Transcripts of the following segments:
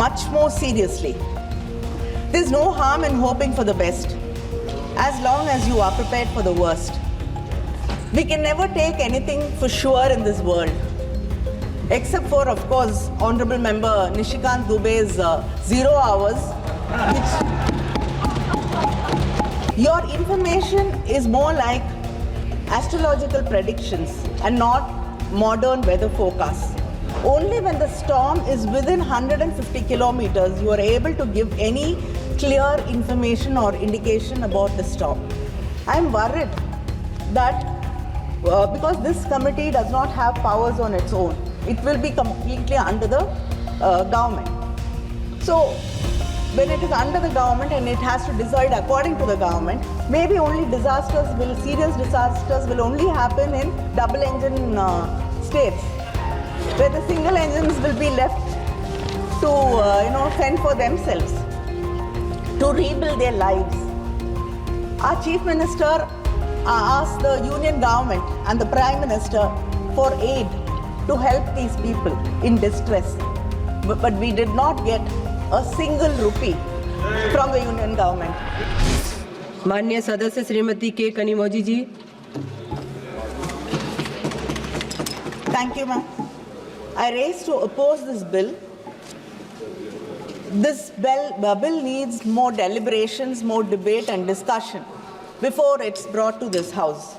much more seriously. There's no harm in hoping for the best, as long as you are prepared for the worst. We can never take anything for sure in this world, except for, of course, Honorable Member Nishikant Dubey's 0 hours, which your information is more like astrological predictions and not modern weather forecasts. Only when the storm is within 150 kilometers, you are able to give any clear information or indication about the storm. I am worried that because this committee does not have powers on its own, it will be completely under the government. So when it is under the government and it has to decide according to the government, maybe only serious disasters will only happen in double engine states, where the single engines will be left to fend for themselves, to rebuild their lives. Our Chief Minister asked the Union Government and the Prime Minister for aid to help these people in distress. But we did not get a single rupee from the Union Government. माननीय सदस्य श्रीमती के कनिमोझी जी. Thank you, ma'am. I raised to oppose this bill. This bill needs more deliberations, more debate and discussion before it's brought to this House.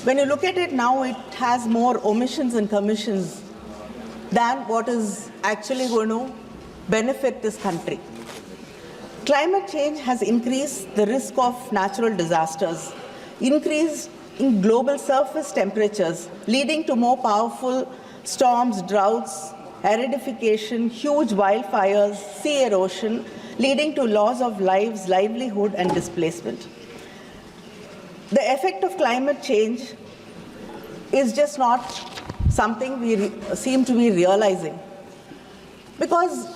When you look at it now, it has more omissions and commissions than what is actually going to benefit this country. Climate change has increased the risk of natural disasters, increase in global surface temperatures, leading to more powerful storms, droughts, aridification, huge wildfires, sea erosion, leading to loss of lives, livelihood, and displacement. The effect of climate change is just not something we seem to be realizing, because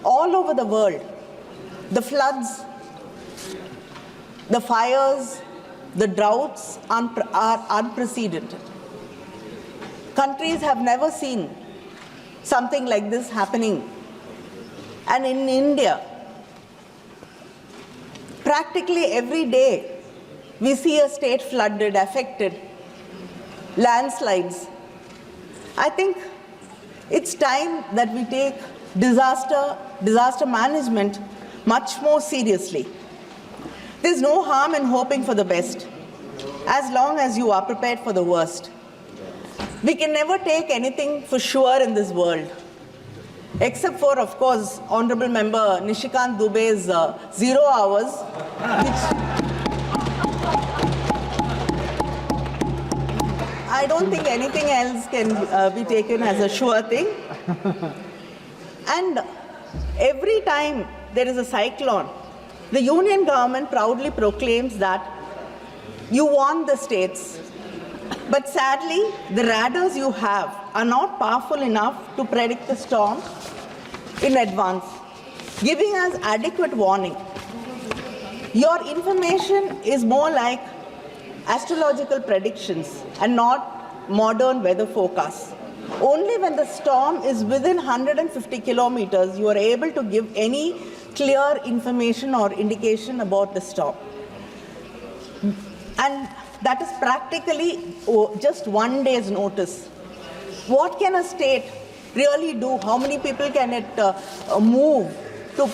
all over the world, the floods, the fires, the droughts are unprecedented. Countries have never seen something like this happening. And in India, practically every day, we see a state flooded, affected, landslides. I think it's time that we take disaster management much more seriously. There's no harm in hoping for the best, as long as you are prepared for the worst. We can never take anything for sure in this world, except for, of course, Honorable Member Nishikant Dubey's 0 hours, which I don't think anything else can be taken as a sure thing. And every time there is a cyclone, the Union Government proudly proclaims that you want the states. But sadly, the radars you have are not powerful enough to predict the storm in advance, giving us adequate warning. Your information is more like astrological predictions and not modern weather forecasts. Only when the storm is within 150 kilometers, you are able to give any clear information or indication about the storm. And that is practically just 1 day's notice. What can a state really do? How many people can it move to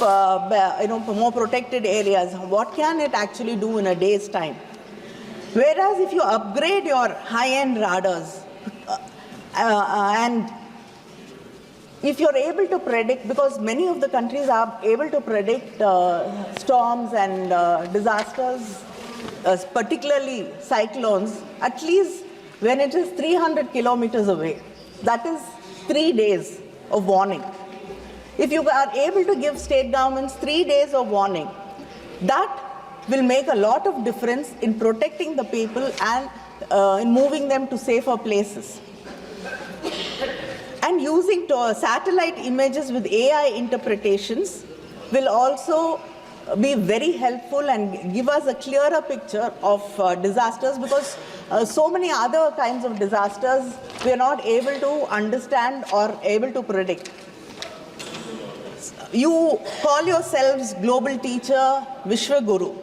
more protected areas? What can it actually do in a day's time? Whereas if you upgrade your high-end radars and if you're able to predict, because many of the countries are able to predict storms and disasters, particularly cyclones, at least when it is 300 kilometers away. That is 3 days of warning. If you are able to give state governments 3 days of warning, that will make a lot of difference in protecting the people and in moving them to safer places. And using satellite images with AI interpretations will also be very helpful and give us a clearer picture of disasters, because so many other kinds of disasters we are not able to understand or able to predict. you call yourselves global teacher, Vishwa Guru,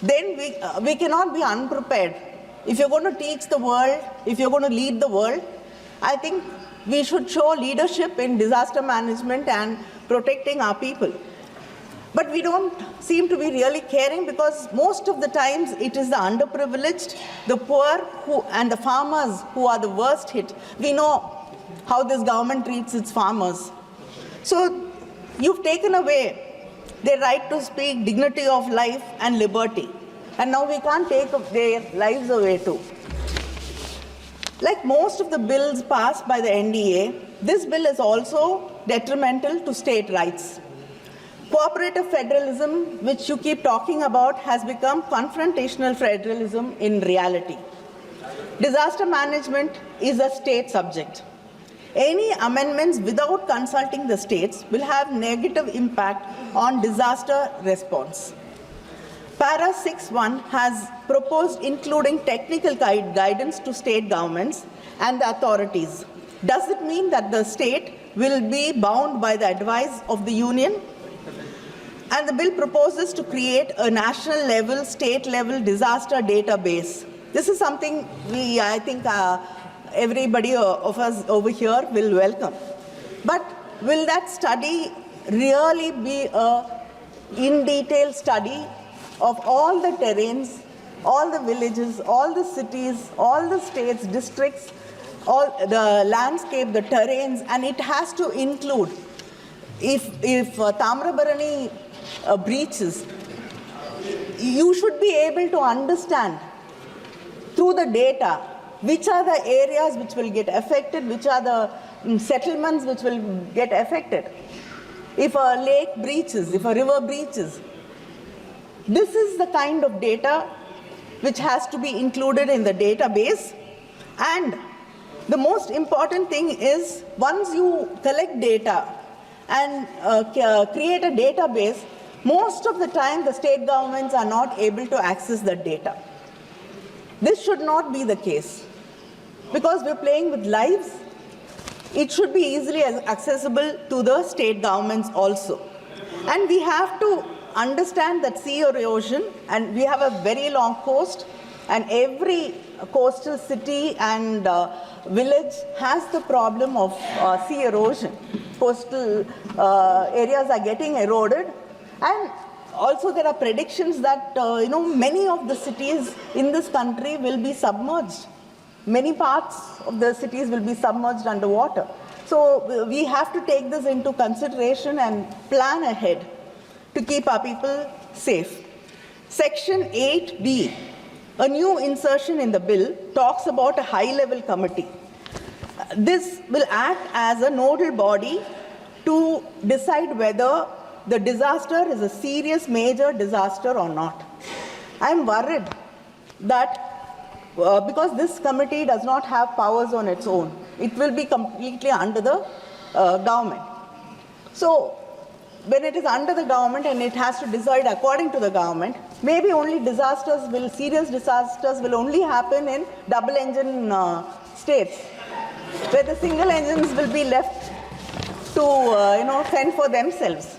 then we cannot be unprepared. If you're going to teach the world, if you're going to lead the world, I think we should show leadership in disaster management and protecting our people. But we don't seem to be really caring, because most of the times it is the underprivileged, the poor and the farmers who are the worst hit. We know how this government treats its farmers. So you've taken away their right to speak, dignity of life and liberty. And now we can't take their lives away too. Like most of the bills passed by the NDA, this bill is also detrimental to state rights. Cooperative federalism, which you keep talking about, has become confrontational federalism in reality. Disaster management is a state subject. Any amendments without consulting the states will have negative impact on disaster response. Para 6.1 has proposed including technical guidance to state governments and the authorities. Does it mean that the state will be bound by the advice of the union? And the bill proposes to create a national level, state level disaster database. This is something I think everybody of us over here will welcome. But will that study really be a in-detail study of all the terrains, all the villages, all the cities, all the states, districts, all the landscape, the terrains, and it has to include if Tamrabarani breaches, you should be able to understand through the data which are the areas which will get affected, which are the settlements which will get affected. If a lake breaches, if a river breaches, this is the kind of data which has to be included in the database. And the most important thing is, once you collect data and create a database, most of the time the state governments are not able to access the data. This should not be the case, because we're playing with lives. It should be easily accessible to the state governments also. And we have to understand that sea erosion, and we have a very long coast, and every coastal city and village has the problem of sea erosion. Coastal areas are getting eroded, and also there are predictions that many of the cities in this country will be submerged. Many parts of the cities will be submerged underwater. So we have to take this into consideration and plan ahead to keep our people safe. Section 8B, a new insertion in the bill, talks about a high-level committee. This will act as a nodal body to decide whether the disaster is a serious major disaster or not. I am worried that because this committee does not have powers on its own, it will be completely under the government. So when it is under the government and it has to decide according to the government, maybe only serious disasters will only happen in double engine states, where the single engines will be left to fend for themselves.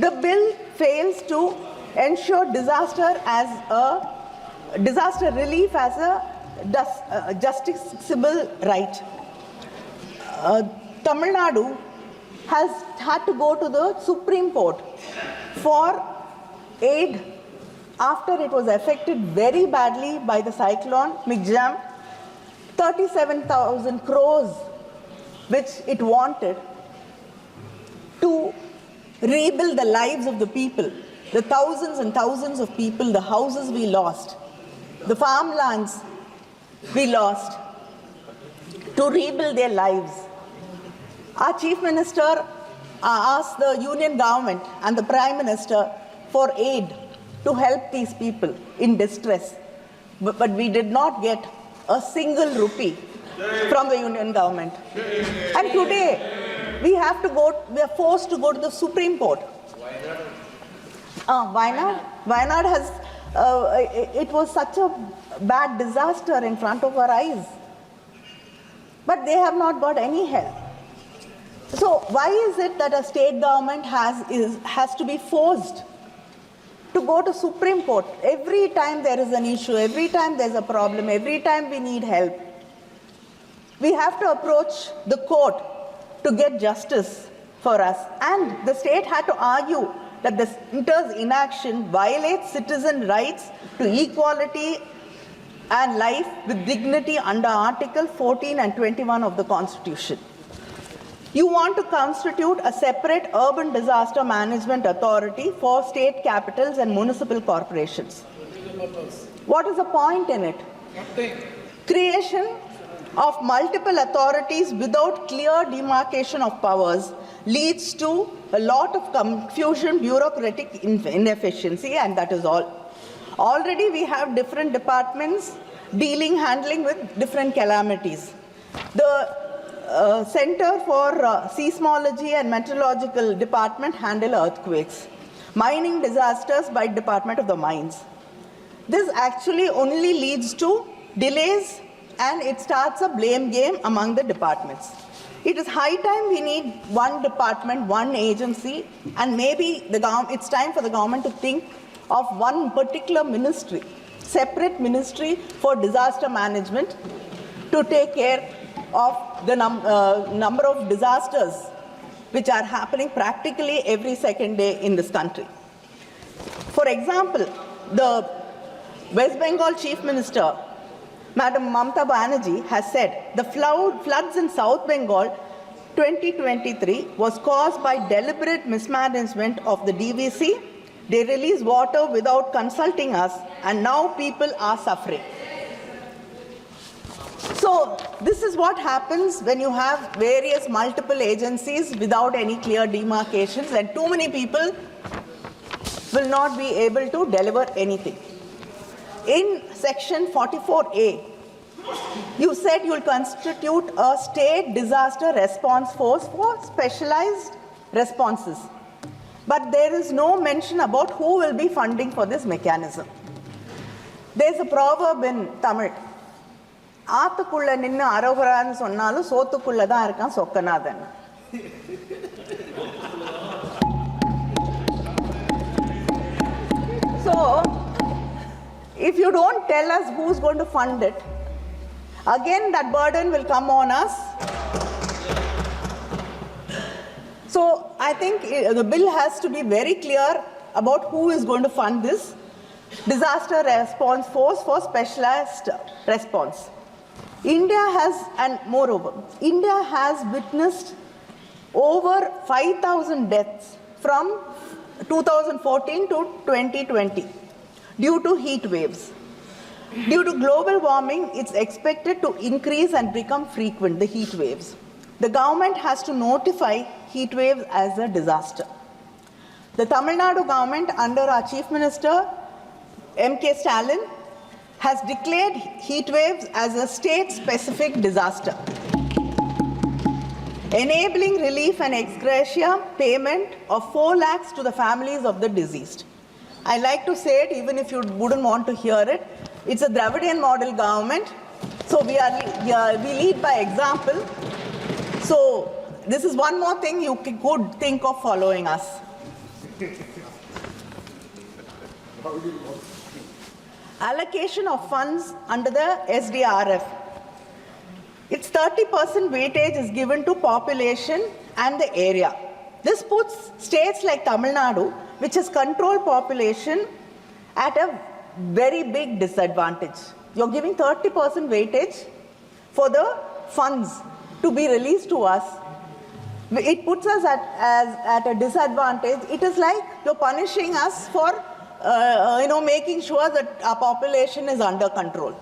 The bill fails to ensure disaster relief as a justiciable right. Tamil Nadu has had to go to the Supreme Court for aid after it was affected very badly by the cyclone Migjam. 37,000 crores which it wanted to rebuild the lives of the people, the thousands and thousands of people, the houses we lost, the farmlands we lost, to rebuild their lives. Our Chief Minister asked the Union government and the Prime Minister for aid to help these people in distress. But we did not get a single rupee from the Union government. And today, we are forced to go to the Supreme Court. Why not? Wayanad has, it was such a bad disaster in front of our eyes. But they have not got any help. So why is it that a state government has to be forced to go to Supreme Court every time there is an issue, every time there's a problem, every time we need help? We have to approach the court to get justice for us. And the state had to argue that the center's inaction violates citizen rights to equality and life with dignity under Article 14 and 21 of the Constitution. You want to constitute a separate urban disaster management authority for state capitals and municipal corporations. What is the point in it? Creation of multiple authorities without clear demarcation of powers leads to a lot of confusion, bureaucratic inefficiency, and that is all. Already we have different departments handling with different calamities. The Center for Seismology and Meteorological Department handle earthquakes. Mining disasters by Department of the Mines. This actually only leads to delays, and it starts a blame game among the departments. It is high time we need one department, one agency, and maybe it's time for the government to think of one particular ministry, separate ministry for disaster management to take care of the number of disasters which are happening practically every second day in this country. For example, the West Bengal Chief Minister, Madam Mamata Banerjee, has said the floods in South Bengal 2023 was caused by deliberate mismanagement of the DVC. They release water without consulting us, and now people are suffering. So this is what happens when you have various multiple agencies without any clear demarcations, and too many people will not be able to deliver anything. In section 44A, you said you will constitute a state disaster response force for specialized responses. But there is no mention about who will be funding for this mechanism. There is a proverb in Tamil. ஆத்துக்குள்ள நின்னு அரோகரான்னு சொன்னாலும் சோத்துக்குள்ள தான் இருக்கான் Chokkanathan. So, if you don't tell us who's going to fund it, again that burden will come on us. So I think the bill has to be very clear about who is going to fund this disaster response force for specialized response. India has, and moreover, India has witnessed over 5,000 deaths from 2014 to 2020 due to heat waves. Due to global warming, it's expected to increase and become frequent, the heat waves. The government has to notify heat waves as a disaster. The Tamil Nadu government under our Chief Minister, M.K. Stalin, has declared heat waves as a state-specific disaster, enabling relief and ex gratia payment of 4 lakhs to the families of the deceased. I like to say it, even if you wouldn't want to hear it, it's a Dravidian model government, so we lead by example. So this is one more thing you could think of following us. Allocation of funds under the SDRF. Its 30% weightage is given to population and the area. This puts states like Tamil Nadu, which has controlled population, at a very big disadvantage. You're giving 30% weightage for the funds to be released to us. It puts us at a disadvantage. It is like you're punishing us for making sure that our population is under control.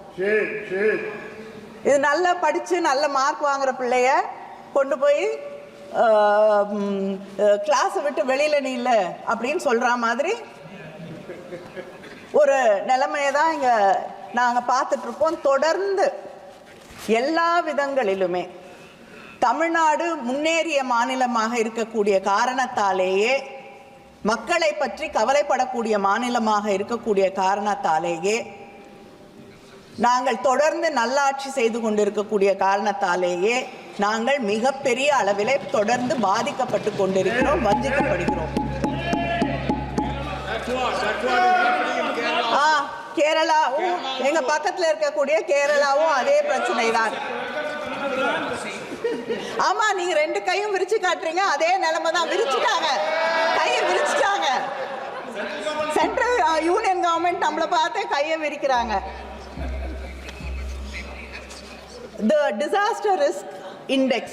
இது நல்லா படிச்சு நல்ல mark வாங்குற பிள்ளைய கொண்டு போய் கிளாஸை விட்டு வெளியில நில்ல அப்படின்னு சொல்ற மாதிரி ஒரு நிலைமையை தான் இங்க நாங்க பார்த்துட்டு இருக்கோம். தொடர்ந்து எல்லா விதங்களிலுமே தமிழ்நாடு முன்னேறிய மாநிலமாக இருக்கக்கூடிய காரணத்தாலேயே, மக்களை பற்றி கவலைப்படக்கூடிய மாநிலமாக இருக்கக்கூடிய காரணத்தாலேயே, நாங்கள் தொடர்ந்து நல்லாட்சி செய்து கொண்டிருக்கக்கூடிய காரணத்தாலேயே நாங்கள் மிகப்பெரிய அளவிலே தொடர்ந்து பாதிக்கப்பட்டு கொண்டிருக்கிறோம், வஞ்சிக்கப்படுகிறோம். கேரளாவும் எங்க பக்கத்துல இருக்கக்கூடிய கேரளாவும் அதே பிரச்சனை தான். ஆமா, நீங்க ரெண்டு கையும் விரிச்சு காட்டுறீங்க, அதே நிலைமை தான். விரிச்சுட்டாங்க, கையை விரிச்சுட்டாங்க. சென்ட்ரல் யூனியன் கவர்மெண்ட் நம்மளை பார்த்து கையை விரிக்கிறாங்க. The disaster risk index.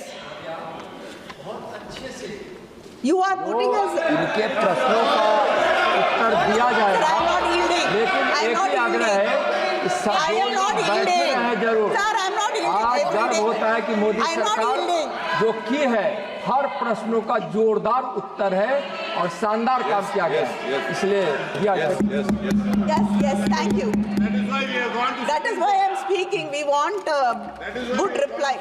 You are putting us. इनके प्रश्नों का उत्तर दिया जाएगा, लेकिन एक ही आग्रह है कि सब बैठे हैं जरूर। आज गर्व होता है कि मोदी सरकार जो की है, हर प्रश्नों का जोरदार उत्तर है और शानदार काम किया गया, इसलिए दिया जाएगा। Yes, thank you. That is why I am speaking. We want a good reply.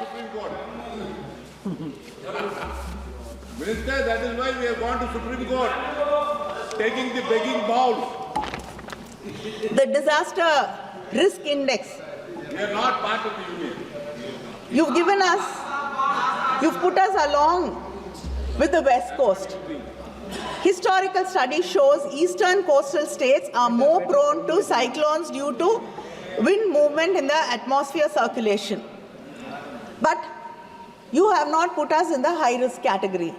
Minister, that is why we have gone to Supreme Court, taking the begging bowl. The disaster risk index. We are not part of the union. You've put us along with the West Coast. Historical study shows eastern coastal states are more prone to cyclones due to wind movement in the atmosphere circulation. But you have not put us in the high risk category.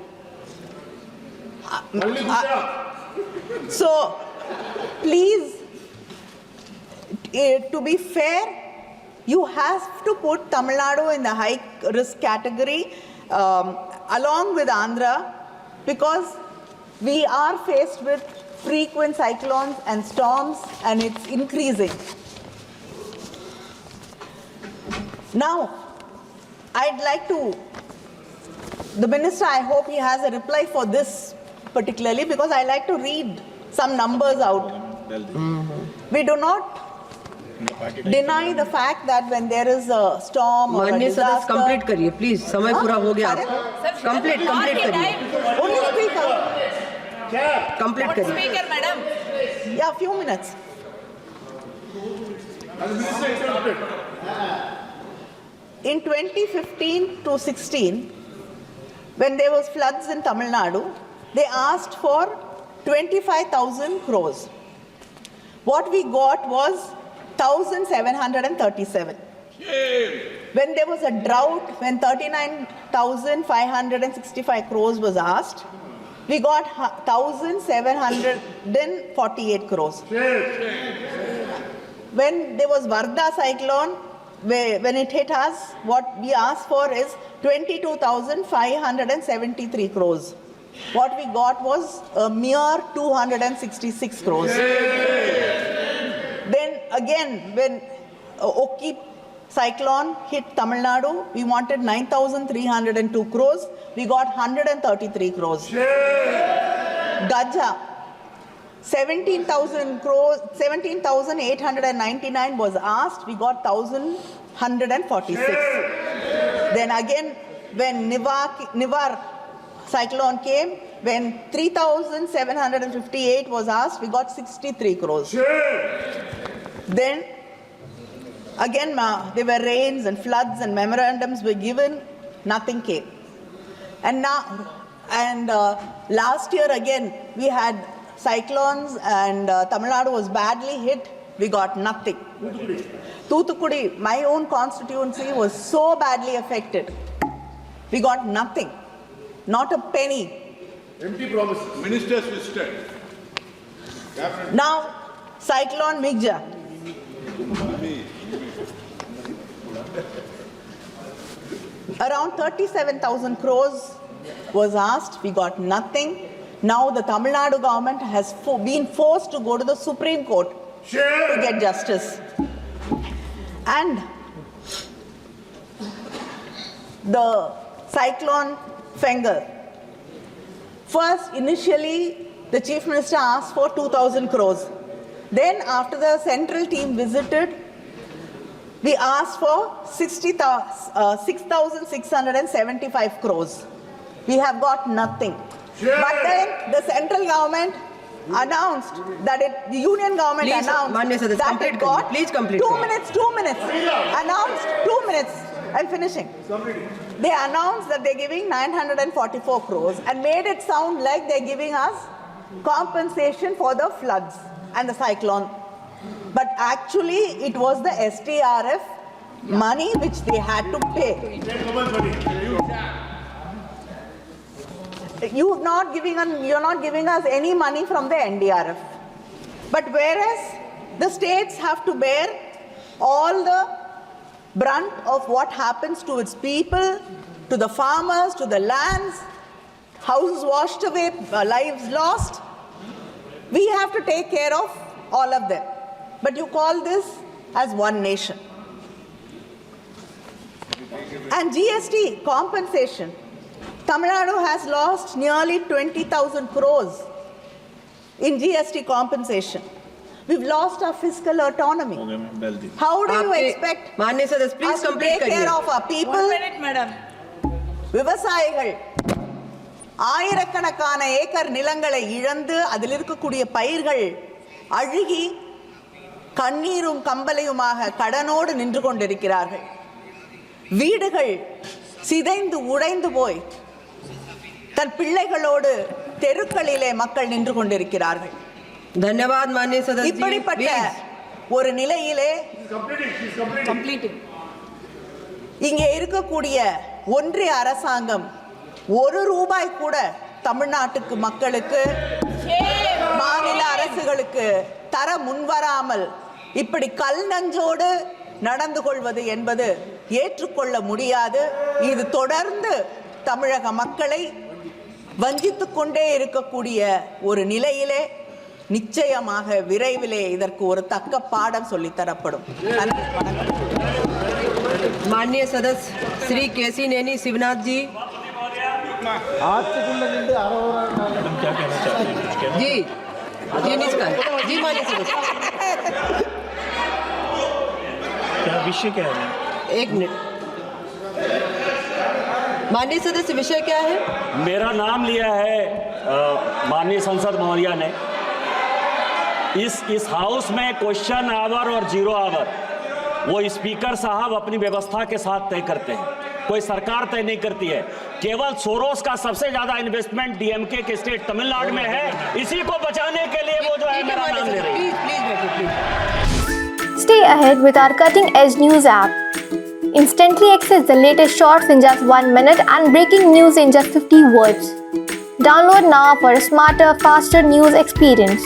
So, please, to be fair, you have to put Tamil Nadu in the high risk category along with Andhra, because we are faced with frequent cyclones and storms, and it's increasing. Now, I'd like to, the minister, I hope he has a reply for this particularly, because I like to read some numbers out. We do not deny the fact that when there is a storm or a माननीय सदस्य disaster. Complete करिए please, समय पूरा हो गया। Complete करिए, Only speaker. Complete करिए। Speaker, madam. Yeah, few minutes. In 2015 to 16, when there was floods in Tamil Nadu, they asked for 25,000 crores. What we got was 1,737. When there was a drought, when 39,565 crores was asked, we got 1,748 crores. When there was Varda cyclone, when it hit us, what we asked for is 22,573 crores. What we got was a mere 266 crores. Then again, when Oki cyclone hit Tamil Nadu, we wanted 9,302 crores. We got 133 crores. Gaja, 17,000 crores, 17,899 was asked. We got 1,146. Then again, when Nivar cyclone came, when 3,758 was asked, we got 63 crores. Then again, there were rains and floods and memorandums were given, nothing came. And now, last year again, we had cyclones and Tamil Nadu was badly hit, we got nothing. Thoothukudi, my own constituency, was so badly affected. We got nothing, not a penny. Empty promises. Ministers visited. Now, cyclone Migja. Around 37,000 crores was asked, we got nothing. Now the Tamil Nadu government has been forced to go to the Supreme Court to get justice. And the cyclone Fengal. First, initially, the Chief Minister asked for 2,000 crores. Then, after the central team visited, we asked for 6,675 crores. We have got nothing. But then the central government announced that the union government Please, announced Manya Sadhya, that complete it got please complete 2 minutes. Announced 2 minutes. I'm finishing. they announced that they're giving 944 crores and made it sound like they're giving us compensation for the floods and the cyclone. But actually, it was the STRF money which they had to pay. You're not giving us any money from the NDRF. But whereas the states have to bear all the brunt of what happens to its people, to the farmers, to the lands, houses washed away, lives lost, we have to take care of all of them. But you call this as one nation. And GST compensation. Tamil Nadu has lost nearly 20,000 crores in GST compensation. We've lost our fiscal autonomy. How do you expect माननीय सदस्य us please to complete take care करिए. of our people? 1 minute, madam. விவசாயிகள் ஆயிரக்கணக்கான acre நிலங்களை இழந்து அதில் இருக்கக்கூடிய பயிர்கள் அழுகி கண்ணீரும் கம்பலையுமாக கடனோடு நின்று கொண்டிருக்கிறார்கள். வீடுகள் சிதைந்து உடைந்து போய் தன் பிள்ளைகளோடு தெருக்களிலே மக்கள் நின்று கொண்டிருக்கிறார்கள். धन्यवाद माननीय सदस्य. இப்படிப்பட்ட ஒரு நிலையிலே இங்கே இருக்கக்கூடிய ஒன்றிய அரசாங்கம் ₹1 கூட தமிழ்நாட்டுக்கு மக்களுக்கு மாநில அரசுகளுக்கு தர முன்வராமல் இப்படி கல் நஞ்சோடு நடந்து கொள்வது என்பது ஏற்றுக்கொள்ள முடியாது. இது தொடர்ந்து தமிழக மக்களை வஞ்சித்துக் கொண்டே இருக்கக்கூடிய ஒரு நிலையிலே நிச்சயமாக விரைவிலே இதற்கு ஒரு தக்க பாடம் சொல்லித்தரப்படும். माननीय सदस्य श्री केसी नैनी शिवनाथ जी. जी जी निष्काल जी माननीय सदस्य. क्या विषय क्या है? एक मिनट. माननीय सदस्य विषय क्या है? मेरा नाम लिया है माननीय संसद महोदया ने. इस हाउस में क्वेश्चन आवर और 0 आवर वो स्पीकर साहब अपनी व्यवस्था के साथ तय करते हैं. कोई सरकार तय नहीं करती है. केवल सोरोस का सबसे ज्यादा इन्वेस्टमेंट डीएमके के स्टेट तमिलनाडु में है. इसी को बचाने के लिए वो जो है मेरा नाम ले रही है. प्लीज बैठिए please. Stay ahead with our cutting edge news app. Instantly access the latest shorts in just 1 minute and breaking news in just 50 words. Download now for a smarter, faster news experience.